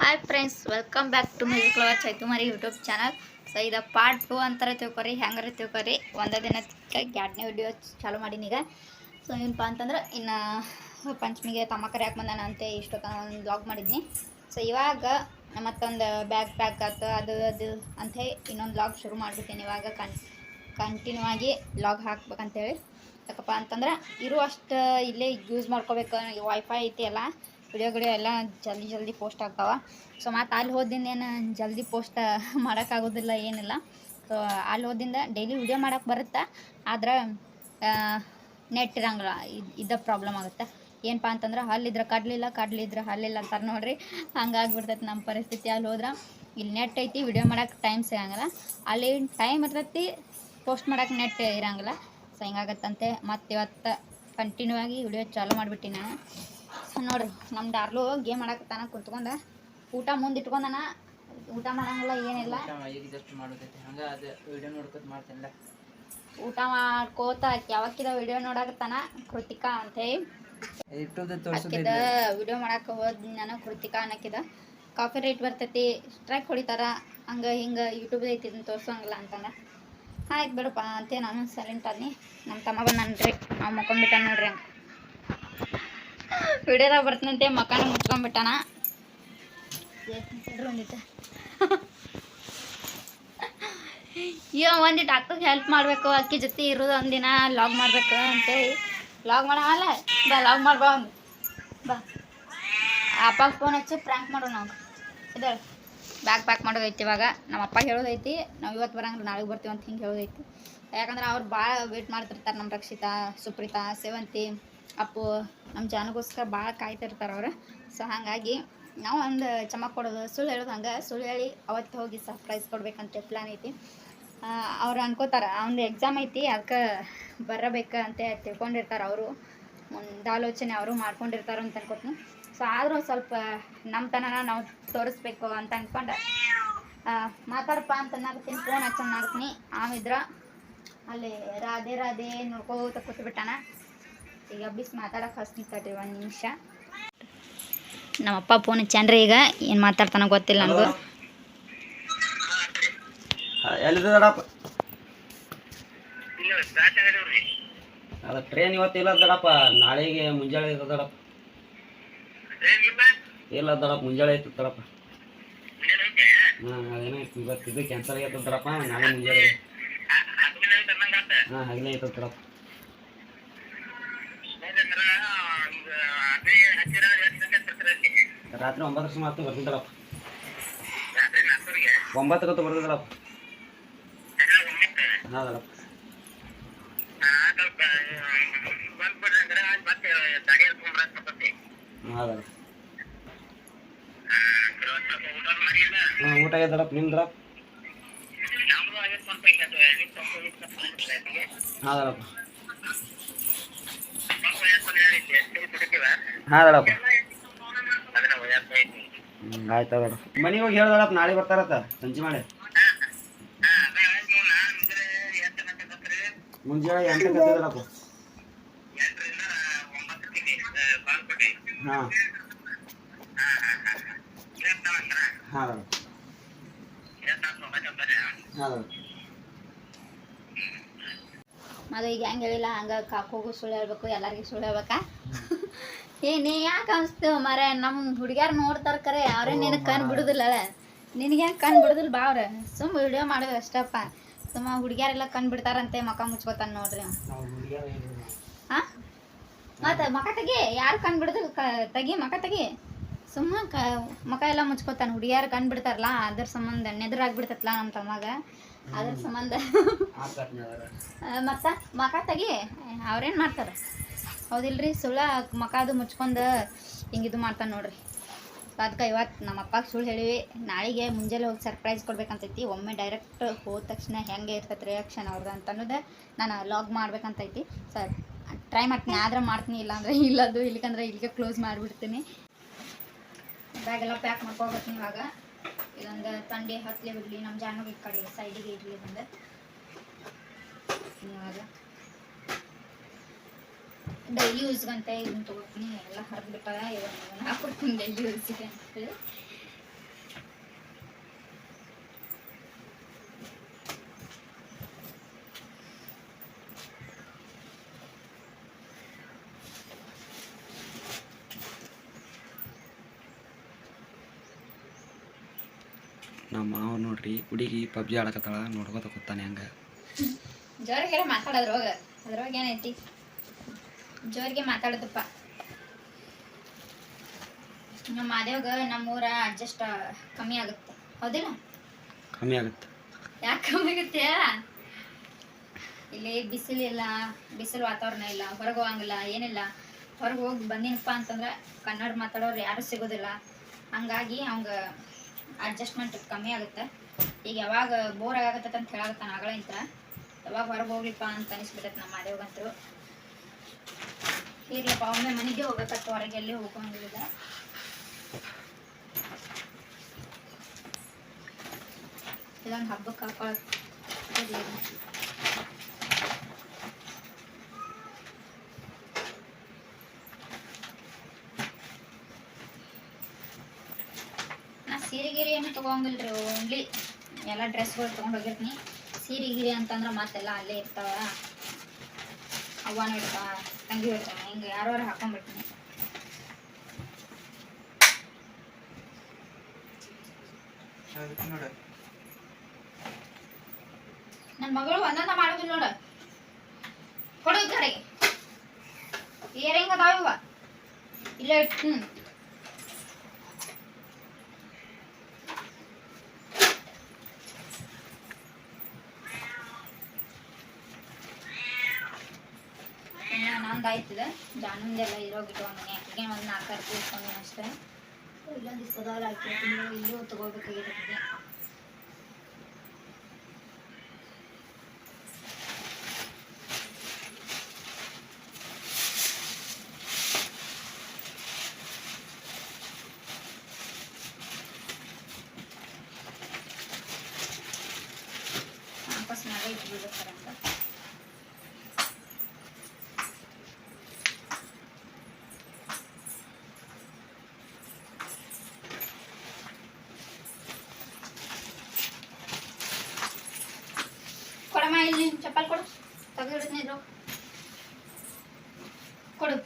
Hi friends, welcome back to music lover ಚೈತುಮಾರಿ YouTube channel. So ಇದು part 2 ಅಂತಾರೆ ತಿಳ್ಕೊರಿ. ಹೆಂಗಾರ ತಿಳ್ಕೊರಿ, ಒಂದೇ ದಿನಕ್ಕೆ 2ನೇ ವಿಡಿಯೋ ಚಾಲು ಮಾಡೀನಿ ಈಗ. ಸೊ ಏನಪ್ಪ ಅಂತಂದ್ರೆ ಇನ್ನು ಪಂಚಮಿಗೆ ತಮ್ಮ ಕರೆಯಾಕೆ ಬಂದಾನ ಅಂತೆ ಇಷ್ಟೊತ್ತ ಒಂದು ಬ್ಲಾಗ್ ಮಾಡಿದ್ನಿ. ಸೊ ಇವಾಗ ಮತ್ತೊಂದು ಬ್ಯಾಗ್ ಪ್ಯಾಕ್ ಆಯ್ತು ಅದು ಅಂಥೇಳಿ ಇನ್ನೊಂದು ಬ್ಲಾಗ್ ಶುರು ಮಾಡಿಬಿಟ್ಟೇನೆ. ಇವಾಗ ಕಂಟಿನ್ಯೂ ಆಗಿ ಬ್ಲಾಗ್ ಹಾಕ್ಬೇಕಂತೇಳಿ. ಯಾಕಪ್ಪ ಅಂತಂದ್ರೆ ಇರುವಷ್ಟು ಇಲ್ಲೇ ಯೂಸ್ ಮಾಡ್ಕೋಬೇಕು. ವೈಫೈ ಐತಿ ಎಲ್ಲ ವಿಡಿಯೋ ಎಲ್ಲ ಜಲ್ದಿ ಪೋಸ್ಟ್ ಆಗ್ತಾವೆ. ಸೊ ಮತ್ತು ಅಲ್ಲಿ ಹೋದಿಂದ ಏನು ಜಲ್ದಿ ಪೋಸ್ಟ್ ಮಾಡೋಕ್ಕಾಗೋದಿಲ್ಲ ಏನಿಲ್ಲ. ಸೊ ಅಲ್ಲಿ ಹೋದಿಂದ ಡೈಲಿ ವಿಡಿಯೋ ಮಾಡೋಕ್ಕೆ ಬರುತ್ತೆ, ಆದ್ರೆ ನೆಟ್ ಇರಂಗಿಲ್ಲ. ಇದ್ದ ಪ್ರಾಬ್ಲಮ್ ಆಗುತ್ತೆ. ಏನಪ್ಪ ಅಂತಂದ್ರೆ ಹಲ್ಲಿದ್ರೆ ಕಡ್ಲಿದ್ರೆ ಹಲ್ಲಿಲ್ಲ ಅಂತಾರೆ ನೋಡ್ರಿ. ಹಂಗಾಗ್ಬಿಡ್ತೈತೆ ನಮ್ಮ ಪರಿಸ್ಥಿತಿ. ಅಲ್ಲಿ ಹೋದ್ರೆ ಇಲ್ಲಿ ನೆಟ್ ಐತಿ, ವಿಡಿಯೋ ಮಾಡೋಕ್ಕೆ ಟೈಮ್ ಸಿಗಂಗಿಲ್ಲ. ಅಲ್ಲಿ ಟೈಮ್ ಇರ್ತೈತಿ, ಪೋಸ್ಟ್ ಮಾಡೋಕ್ಕೆ ನೆಟ್ ಇರಂಗಿಲ್ಲ. ಸೊ ಹಿಂಗಾಗತ್ತಂತೆ. ಮತ್ತು ಇವತ್ತು ಕಂಟಿನ್ಯೂ ಆಗಿ ವಿಡಿಯೋ ಚಾಲೂ ಮಾಡಿಬಿಟ್ಟಿನಿ ನಾನು. ನೋಡ್ರಿ ನಮ್ಮ ಡಾರ್ಲು ಗೇಮ್ ಆಡಕತ್ತಾನ ಕುಂತ್ಕೊಂಡ. ಊಟ ಮುಂದೆ ಇಟ್ಕೊಂಡಾನ, ಊಟ ಮಾಡಂಗಿಲ್ಲ ಏನಿಲ್ಲ. ಊಟ ಮಾಡ್ಕೋತ ಯಾವಕ್ಕಿದ ವಿಡಿಯೋ ನೋಡಕತ್ತಾನ. ಕೃತಿಕಾ ಅಂತೇಳಿ ಅಕ್ಕಿದ ವಿಡಿಯೋ ಮಾಡಕ್ಕೆ ಹೋದ್ ನಾನು. ಕೃತಿಕಾ ಅನ್ನಕ್ಕಿದ ಕಾಫಿ ರೇಟ್ ಬರ್ತೈತಿ, ಸ್ಟ್ರೈಕ್ ಹೊಡಿತಾರ, ಹಂಗೆ ಹಿಂಗೆ ಯೂಟ್ಯೂಬ್ ಐತಿ ತೋರ್ಸೋಂಗಿಲ್ಲ ಅಂತಂದ. ಆಯ್ತು ಬಿಡಪ್ಪ ಅಂತೇ ನಾನು ಸೈಲೆಂಟ್ ಆದ್ನಿ. ನಮ್ಮ ತಮ್ಮ ಬಂದನ್ರಿ, ನಾವು ಮಕ್ಕೊಂಡ್ಬಿಟ್ಟ ನೋಡ್ರಿ. ಹಂಗೆ ವಿಡಿಯೋದಾಗ ಬರ್ತಾನಂತೆ, ಮಕಾನ ಮುಚ್ಕೊಂಡ್ಬಿಟ್ಟಾನ. ಒಂದಿಟ್ಟು ಒಂದಿಟ್ಟು ಅಕ್ಕಗೆ ಹೆಲ್ಪ್ ಮಾಡಬೇಕು, ಅಕ್ಕಿ ಜೊತೆ ಇರೋದು ಒಂದಿನ ಲಾಗ್ ಮಾಡಬೇಕು ಅಂತೇಳಿ ಲಾಗ್ ಮಾಡಲ್ಲ. ಬಾ ಲಾಗ್ ಮಾಡ್ಬಾ, ಒಂದು ಬಾ ಅಪ್ಪಗೆ ಫೋನ್ ಹಚ್ಚಿ ಪ್ರ್ಯಾಂಕ್ ಮಾಡೋಣ. ನಾವು ಇದಾಳೆ ಬ್ಯಾಗ್ ಪ್ಯಾಕ್ ಮಾಡೋದೈತಿ. ಇವಾಗ ನಮ್ಮ ಅಪ್ಪ ಹೇಳೋದೈತಿ, ನಾವು ಇವತ್ತು ಬರಂಗಿಲ್ಲ ನಾಳೆಗೆ ಬರ್ತೀವಿ ಅಂತ ಹಿಂಗೆ ಹೇಳೋದೈತಿ. ಯಾಕಂದ್ರೆ ಅವ್ರು ಭಾಳ ವೇಟ್ ಮಾಡ್ತಿರ್ತಾರೆ. ನಮ್ಮ ರಕ್ಷಿತಾ, ಸುಪ್ರೀತಾ, ಸೇವಂತಿ, ಅಪ್ಪು, ನಮ್ಮ ಜಾನಗೋಸ್ಕರ ಭಾಳ ಕಾಯ್ತಿರ್ತಾರೆ ಅವರು. ಸೊ ಹಾಗಾಗಿ ನಾವು ಒಂದು ಚಮಕ್ ಕೊಡೋದು, ಸುಳ್ಳು ಹೇಳೋದು. ಹಂಗೆ ಸುಳ್ಳು ಹೇಳಿ ಅವತ್ತು ಹೋಗಿ ಸರ್ಪ್ರೈಸ್ ಕೊಡ್ಬೇಕಂತ ಪ್ಲ್ಯಾನ್ ಐತಿ. ಅವ್ರು ಅನ್ಕೋತಾರೆ ಅವ್ನು ಎಕ್ಸಾಮ್ ಐತಿ, ಅದಕ್ಕೆ ಬರಬೇಕು ಅಂತ ತಿಳ್ಕೊಂಡಿರ್ತಾರೆ ಅವರು. ಮುಂದಾಲೋಚನೆ ಅವರು ಮಾಡ್ಕೊಂಡಿರ್ತಾರೆ ಅಂತ ಅನ್ಕೋತೀನಿ. ಸೊ ಆದರೂ ಸ್ವಲ್ಪ ನಮ್ಮ ತನನ ನಾವು ತೋರಿಸ್ಬೇಕು ಅಂತ ಅಂದ್ಕೊಂಡು ಮಾತಾಡಪ್ಪ ಅಂತ ನಾಗ್ತೀನಿ. ಫೋನ್ ಹಚ್ಚ ನಾಗ್ತೀನಿ. ಆಮಿದ್ರ ಅಲ್ಲಿ ರಾಧೆ ನೋಡ್ಕೋತ ಕೂತ್ಬಿಟ್ಟಾನ. ಈಗ ಹಬ್ಬಿಸಿ ಮಾತಾಡೋಕೆ ಹಸ್ತೀನಿ ತಡ್ರಿ ಒಂದು ನಿಮಿಷ. ನಮ್ಮಪ್ಪ ಫೋನ್ ಹಚ್ಚಾನ್ರಿ. ಈಗ ಏನು ಮಾತಾಡ್ತಾನೋ ಗೊತ್ತಿಲ್ಲ ನನಗೂ. ಅದು ಟ್ರೈನ್ ಇವತ್ತಿಲ್ಲ ದಡಪ್ಪ, ನಾಳೆಗೆ ಮುಂಜಾನೆ ಇರ್ತದೆ ದಡಪ್ಪ. ಇಲ್ಲ ದಡಪ್ಪ, ಮುಂಜಾನೆ ಐತೆ ದಡಪ್ಪ. ಅದೇನಾಯ್ತು ಇವತ್ತು ಇದು ಕ್ಯಾನ್ಸಲ್ ಆಗೈತೆ ದಡಪ್ಪ, ನಾಳೆ ಮುಂಜಾನೆ. ಹಾಗೇ ಐತೆ ದಡಪ್ಪ. ರಾತ್ರಿ 9 ಮಾತು ಬರ್ತೀನಿ ದಡಪ್ಪ. 9 ಬರ್ತದಡಪ್ಪ. ಹಾಂ ದಡಪ್ಪ. ಊಟ ಆಗ್ಯದಡಪ್ಪ, ನಿಮ್ದಡಪ್ಪ? ಹಾಂ ದಡಪ್ಪ. ಹಾಂ ದಡಪ್ಪ. ಆಯ್ತು ದಡಪ್ಪ. ಮನೆಗೆ ಹೋಗಿ ಹೇಳ್ದಡಪ್ಪ, ನಾಳೆ ಬರ್ತಾರತ್ತ ಸಂಜೆ ಮಾಡಿ. ಮುಂಜಾನೆ 8 ಗಂಟೆದಡಪ್ಪ. ಹಾಂ ಹಾಂ ದಡಪ್ಪ. ಹಾಂ ಅದು ಈಗ ಹೆಂಗೆ ಹೇಳಿಲ್ಲ ಹಂಗೆ ಕಾಕೋಗೂ ಸುಳ್ಳು ಹೇಳ್ಬೇಕು, ಎಲ್ಲರಿಗೂ ಸುಳ್ಳು ಹೇಳ್ಬೇಕಾ? ಏನೇ ಯಾಕೆ ಅನಿಸ್ತು ಮರ? ನಮ್ಮ ಹುಡುಗ್ಯಾರು ನೋಡ್ತಾರೆ ಕರೆ, ಅವ್ರೇ ನಿನಗೆ ಕಣ್ಣು ಬಿಡೋದಿಲ್ಲ. ನಿನಗೆ ಕಣ್ಣು ಬಿಡೋದಿಲ್ಲ ಬಾ. ಅವ್ರೆ ಸುಮ್ಮ ವಿಡಿಯೋ ಮಾಡೋದು ಅಷ್ಟಪ್ಪ. ಸುಮ್ಮ ಹುಡುಗ್ಯಾರೆಲ್ಲ ಕಣ್ಣು ಬಿಡ್ತಾರಂತೆ, ಮಕ ಮುಚ್ಕೋತಾನೆ ನೋಡ್ರಿ. ಹಾಂ ಮತ್ತು ಮಕ ತೆಗಿ, ಯಾರು ಕಣ್ಣು ಬಿಡೋದಿಲ್ಲ. ತೆಗಿ ಮಕ ತೆಗಿ. ಸುಮ್ಮ ಮಕ ಎಲ್ಲ ಮುಚ್ಕೋತಾನೆ. ಹುಡುಗಿಯಾರು ಕಣ್ಣು ಬಿಡ್ತಾರಲ್ಲ, ಅದ್ರ ಸಂಬಂಧ ನೆದರಾಗ್ಬಿಡ್ತೈತಲ್ಲ ನಮ್ಮ ತಮ್ಮಾಗ, ಅದ್ರ ಸಂಬಂಧ. ಮತ್ತು ಮಕ ತೆಗಿ, ಅವ್ರೇನು ಮಾಡ್ತಾರೆ ಹೌದಿಲ್ರಿ? ಸುಳ್ಳ ಮಕ ಅದು ಮುಚ್ಕೊಂಡು ಹಿಂಗಿದು ಮಾಡ್ತಾನೆ ನೋಡ್ರಿ. ಸೊ ಅದಕ್ಕೆ ಇವತ್ತು ನಮ್ಮ ಅಪ್ಪಗೆ ಸುಳ್ಳು ಹೇಳಿವಿ. ನಾಳೆಗೆ ಮುಂಜಾನೆ ಹೋಗಿ ಸರ್ಪ್ರೈಸ್ ಕೊಡ್ಬೇಕಂತೈತಿ. ಒಮ್ಮೆ ಡೈರೆಕ್ಟ್ ಹೋದ ತಕ್ಷಣ ಹೆಂಗೆ ಇರ್ತೈತೆ ರಿಯಾಕ್ಷನ್ ಅವ್ರದ್ದು ಅಂತ ಅನ್ನೋದು ನಾನು ಲಾಗ್ ಮಾಡ್ಬೇಕಂತೈತಿ. ಸರ್ ಟ್ರೈ ಮಾಡ್ತೀನಿ, ಆದ್ರೆ ಮಾಡ್ತೀನಿ, ಇಲ್ಲಾಂದರೆ ಇಲ್ಲದು. ಇಲ್ಲಿಕಂದ್ರೆ ಇಲ್ಲಿಗೆ ಕ್ಲೋಸ್ ಮಾಡಿಬಿಡ್ತೀನಿ. ಬ್ಯಾಗೆಲ್ಲ ಪ್ಯಾಕ್ ಮಾಡ್ಕೊಳ್ತೀನಿ. ಇವಾಗ ಇದೊಂದು ತಂಡಿ ಹತ್ತಲೇ ಬಿಡಲಿ. ನಮ್ಮ ಜಾನಗೆ ಈ ಕಡೆ ಸೈಡಿಗೆ ಇರಲಿ ಬಂದು. ಇವಾಗ ಡೈಲಿ ಯೂಸ್ಗಂತ ಇದನ್ನು ತೊಗೊಳ್ತೀನಿ. ಎಲ್ಲ ಹರಿದ್ಬಿಟ್ಟಾಗ ಇದನ್ನು ಹಾಕ್ಬಿಡ್ತೀನಿ ಡೈಲಿ ಯೂಸ್ಗೆ ಅಂತೇಳಿ. ನಮ್ಮ ಮಾವ ನೋಡ್ರಿ ಹುಡುಗಿ ಪಬ್ಜಿ ಆಡಕತ್ತಾಳ ನೋಡ್ಕೋತ ಕೂತಾನೆ ಹಂಗೆ. ಜೋರಿಗೆಲ್ಲ ಮಾತಾಡೋದ್ರೊಳಗ ಅದ್ರೊಳಗೆ ಏನೈತಿ, ಜೋರಿಗೆ ಮಾತಾಡೋದಪ್ಪ. ನಮ್ಮ ಮಾದೇವ್ಗ ನಮ್ಮೂರ ಅಡ್ಜಸ್ಟ್ ಕಮ್ಮಿ ಆಗುತ್ತೆ, ಹೌದಿಲ್ಲ? ಕಮ್ಮಿ ಆಗುತ್ತೆ. ಯಾಕೆ ಕಮ್ಮಿ ಆಗುತ್ತೆ? ಇಲ್ಲಿ ಬಿಸಿಲಿಲ್ಲ, ಬಿಸಿಲು ವಾತಾವರಣ ಇಲ್ಲ, ಹೊರಗೆ ಹೋಗಂಗಿಲ್ಲ, ಏನಿಲ್ಲ. ಹೊರಗೆ ಹೋಗಿ ಬಂದಿನಪ್ಪ ಅಂತಂದ್ರೆ ಕನ್ನಡ ಮಾತಾಡೋರು ಯಾರೂ ಸಿಗೋದಿಲ್ಲ. ಹಂಗಾಗಿ ಅವಂಗ ಅಡ್ಜಸ್ಟ್ಮೆಂಟ್ ಕಮ್ಮಿ ಆಗುತ್ತೆ. ಈಗ ಯಾವಾಗ ಬೋರ್ ಆಗತ್ತೆ ಅಂತ ಹೇಳಾಗತ್ತಾನ ಆಗಳಿಂತ, ಯಾವಾಗ ಹೊರಗೆ ಹೋಗ್ಲಿಪ್ಪ ಅಂತ ಅನಿಸ್ಬಿಟ್ಟೈತೆ ನಮ್ಮ ಮಾದೇವ್ಗಂತರು. ಇರ್ಲಪ್ಪ ಒಮ್ಮೆ ಮನೆಗೆ ಹೋಗ್ಬೇಕತ್ತು, ಹೊರಗೆ ಎಲ್ಲಿ ಹೋಗೋಂಗಿಲ್ಲ. ಇದೊಂದು ಹಬ್ಬಕ್ಕೆ ಹಾಕೊಳಕ್ಕೆ ನಾ ಸೀರೆ ಗೀರೆ ಏನು ತೊಗೊಂಗಿಲ್ರಿ, ಓನ್ಲಿ ಎಲ್ಲ ಡ್ರೆಸ್ಗಳು ತೊಗೊಂಡು ಹೋಗಿರ್ತೀನಿ. ಸೀರೆ ಗೀರೆ ಅಂತಂದ್ರೆ ಮತ್ತೆಲ್ಲ ಅಲ್ಲೇ ಇರ್ತಾವ, ಅವ್ವನ ಇಡ್ತಾವ, ತಂಗಿ ಇಡ್ತಾವ, ಹಿಂಗೆ ಯಾರು ಹಾಕೊಂಡ್ಬಿಡ್ತೀನಿ. ನನ್ನ ಮಗಳು ಒಂದೊಂದ ಮಾಡೋದಿಲ್ಲ ನೋಡ, ಕೊಡು ಈ ಕಡೆಗೆ. ಏರಿಂಗ್ ಅದಾವ ಇವ, ಇಲ್ಲೇ ಇಟ್ಟು ನಂದಾಯ್ತದೆ. ಜಾನಂದೆಲ್ಲ ಇರೋಗಿಟ್ಕೊಂಡನೆ, ಈಗ ಒಂದು 4 ಅರ್ಬಿ ಇಟ್ಕೊಂಡೇನೆ ಅಷ್ಟೇ. ಇಲ್ಲೊಂದು ಇಸ್ಪದಾಲ ಹಾಕಿ ಇಲ್ಲೂ ತಗೋಬೇಕಾಗಿದೆ. ವಾಪಸ್ನಾಗ ಇಟ್ಬಿಡ್ಬೇಕಂತ ಕೊಡಮ್ಮ. ಇಲ್ಲಿ ಚಪ್ಪಲ್ ಕೊಡು, ತೆಗೆದಿಡ್ತೀನಿ ಇದ್ರು ಕೊಡು.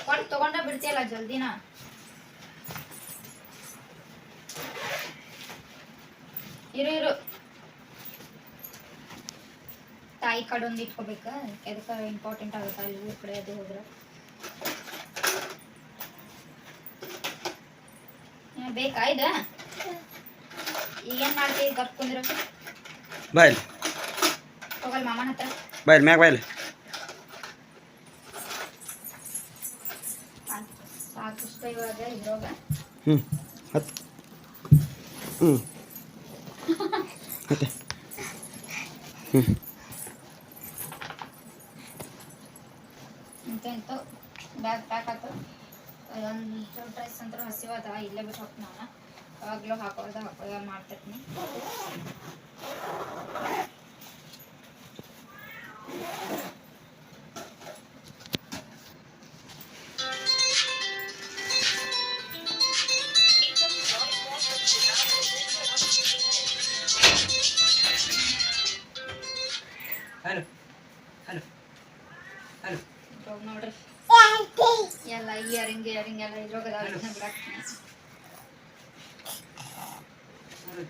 ಕೊಡು, ತಗೊಂಡ ಬಿಡ್ತೀಯಲ್ಲ ಜಲ್ದಿನ. ಇರು ತಾಯಿ ಕಾರ್ಡ್ ಒಂದು ಇಟ್ಕೋಬೇಕ, ಎದಕ್ಕೆ ಇಂಪಾರ್ಟೆಂಟ್ ಆಗುತ್ತೆ ಅಲ್ಲಿ ಊರ ಕಡೆ ಅದು ಹೋದ್ರೆ. ಬೇಕಾ ಇದು? ಈಗೇನು ಮಾಡ್ತೀವಿ? ಗಪ್ ಕುಂದ್ರ ಬಾಯ್ಲಿ ಹೋಗಲ್ ಮಾಮನ ಹತ್ರ. ಬಾಯ್ಲಿ ಮ್ಯಾಗ ಬಾಯ್ಲಿ. ಸಾಕಿಷ್ಟ ಇವಾಗ ಇದ್ರೋಗ ಹತ್ತು ಮತ್ತೆ ಇಂಥ ಬ್ಯಾಗ್ ಪ್ಯಾಕ್ ಆಯ್ತು. ಒಂದು ಡ್ರೆಸ್ ಅಂತ ಹಸಿವಾದ ಇಲ್ಲೇ ಬಿಟ್ಟು ಹೋಗ್ತೀನಿ ನಾನು, ಅವಾಗಲೂ ಹಾಕೋದ ಮಾಡ್ತಿರ್ತೀನಿ. ಹಲೋ ಹಲೋ ಹಲೋ ನೋಡ್ರಿ ಎಲ್ಲ ಇಯರಿಂಗ್ ಎಲ್ಲ ಇದ್ರೋಗದ ಬಿಡಾಕ್ತೀನಿ.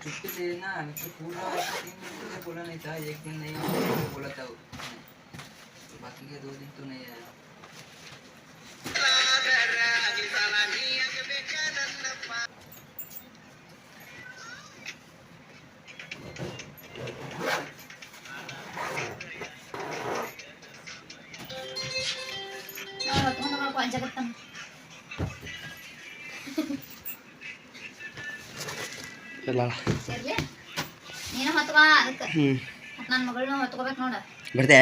छुट्टी देना तो पूरा 3 दिन के लिए बोला नहीं था, 1 दिन नहीं बोला था, बाकी के 2 दिन तो नहीं आया. ಜಗತ್ತಮ್ಮ ಸೇರ್ಲಿ ನೀನು ಹೊತ್ಕೋ, ಅದಕ್ಕೆ ನನ್ನ ಮಗಳನ್ನ ಹೊತ್ಕೋಬೇಕು ನೋಡ. ಬರ್ತೆ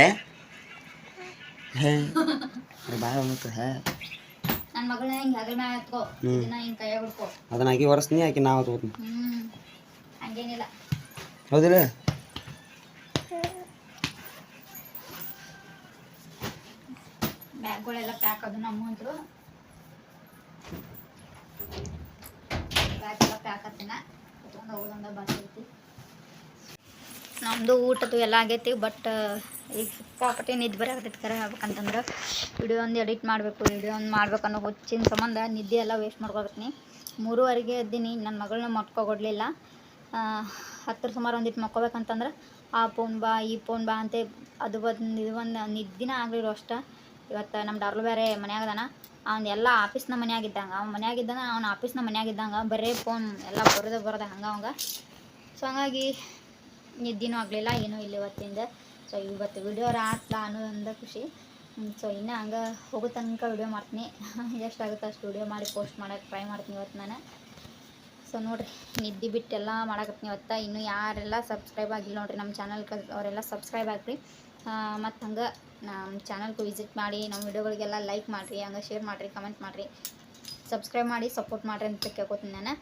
ನನ್ನ ಮಗಳನ್ನ ಹಿಂಗೆ ಹೆಗಲ ಮ್ಯಾಗ ಎತ್ಕೋ, ಇದನ್ನ ಹಿಂಗೆ ಕೈಯಾಗ ಹಿಡ್ಕೋ. ಅದನ್ನ ಆಕಿ ಹೊರಸ್ತೀನಿ, ಆಕಿ ನಾವು ತಗೋತೀನಿ. ಹಂಗೇನಿಲ್ಲ, ಹೌದಿಲ್ಲ? ಬ್ಯಾಗ್ಗಳೆಲ್ಲ ಪ್ಯಾಕ್ ಅದು ನಮ್ಮಂದ್ರು ಬ್ಯಾಗ್ ಎಲ್ಲ ಪ್ಯಾಕ್ ಹತ್ತಿನ ಕುತ್ಕೊಂಡು ಹೋಗೋದಂದ ಬರ್ತೈತಿ. ನಮ್ಮದು ಊಟದ್ದು ಎಲ್ಲ ಆಗೈತಿ. ಬಟ್ ಈಗ ಸಿಕ್ಕಾಪಟ್ಟೆ ನಿದ್ದೆ ಬರಾಕತ್ತೈತಿ ಕರೆ ಹೇಳ್ಬೇಕಂತಂದ್ರೆ. ವಿಡಿಯೋ ಒಂದು ಎಡಿಟ್ ಮಾಡಬೇಕು, ವಿಡಿಯೋ ಒಂದು ಮಾಡ್ಬೇಕು ಅನ್ನೋ ಹುಚ್ಚಿನ ಸಂಬಂಧ ನಿದ್ದೆ ಎಲ್ಲ ವೇಸ್ಟ್ ಮಾಡ್ಕೊಳತ್ತೀನಿ. 3:30ಗೆ ಎದ್ದೀನಿ. ನನ್ನ ಮಗಳನ್ನ ಮಕ್ಕೊಡ್ಲಿಲ್ಲ. 10 ಸುಮಾರು ಒಂದಿಟ್ಟು ಮಕ್ಕೋಬೇಕಂತಂದ್ರೆ ಆ ಫೋನ್ ಬಾ ಈ ಫೋನ್ ಬಾ ಅಂತೆ ಅದು ಒಂದು ನಿದ್ದಿನ ಆಗಲಿರೋ ಅಷ್ಟು. ಇವತ್ತು ನಮ್ಮ ಡಾರ್ಲು ಬೇರೆ ಮನ್ಯಾಗದಾನ. ಅವ್ನು ಎಲ್ಲ ಆಫೀಸ್ನ ಮನ್ಯಾಗಿದ್ದಂಗೆ, ಅವ್ನು ಮನ್ಯಾಗಿದ್ದಾನೆ, ಅವ್ನು ಆಫೀಸ್ನ ಮನ್ಯಾಗಿದ್ದಂಗೆ ಬರೀ ಫೋನ್ ಎಲ್ಲ ಬರೋದೆ ಹಂಗೆ ಅವಂಗೆ. ಸೊ ಹಂಗಾಗಿ ನಿದ್ದಿನೂ ಆಗಲಿಲ್ಲ, ಏನೂ ಇಲ್ಲ ಇವತ್ತಿಂದ. ಸೊ ಇವತ್ತು ವಿಡಿಯೋ ಆಟ್ಲ ಅನ್ನೋದೊಂದು ಖುಷಿ. ಸೊ ಇನ್ನೂ ಹಂಗೆ ಹೋಗೋ ತನಕ ವಿಡಿಯೋ ಮಾಡ್ತೀನಿ. ಎಷ್ಟಾಗುತ್ತೆ ಅಷ್ಟು ವಿಡಿಯೋ ಮಾಡಿ ಪೋಸ್ಟ್ ಮಾಡೋಕ್ಕೆ ಟ್ರೈ ಮಾಡ್ತೀನಿ ಇವತ್ತು ನಾನು. ಸೊ ನೋಡಿರಿ, ನಿದ್ದೆ ಬಿಟ್ಟೆಲ್ಲ ಮಾಡಕತ್ತೀನಿ ಇವತ್ತು. ಇನ್ನೂ ಯಾರೆಲ್ಲ ಸಬ್ಸ್ಕ್ರೈಬ್ ಆಗಿಲ್ಲ ನೋಡಿರಿ ನಮ್ಮ ಚಾನಲ್ಗೆ, ಅವರೆಲ್ಲ ಸಬ್ಸ್ಕ್ರೈಬ್ ಆಗಿರಿ. ಮತ್ತು ಹಂಗೆ ನಮ್ಮ ಚಾನಲ್ಗೂ ವಿಸಿಟ್ ಮಾಡಿ, ನಮ್ಮ ವಿಡಿಯೋಗಳಿಗೆಲ್ಲ ಲೈಕ್ ಮಾಡಿರಿ, ಹಂಗೆ ಶೇರ್ ಮಾಡಿರಿ, ಕಮೆಂಟ್ ಮಾಡಿರಿ, ಸಬ್ಸ್ಕ್ರೈಬ್ ಮಾಡಿ ಸಪೋರ್ಟ್ ಮಾಡಿರಿ ಅಂತ ಕೇಳ್ಕೊತೀನಿ ನಾನು.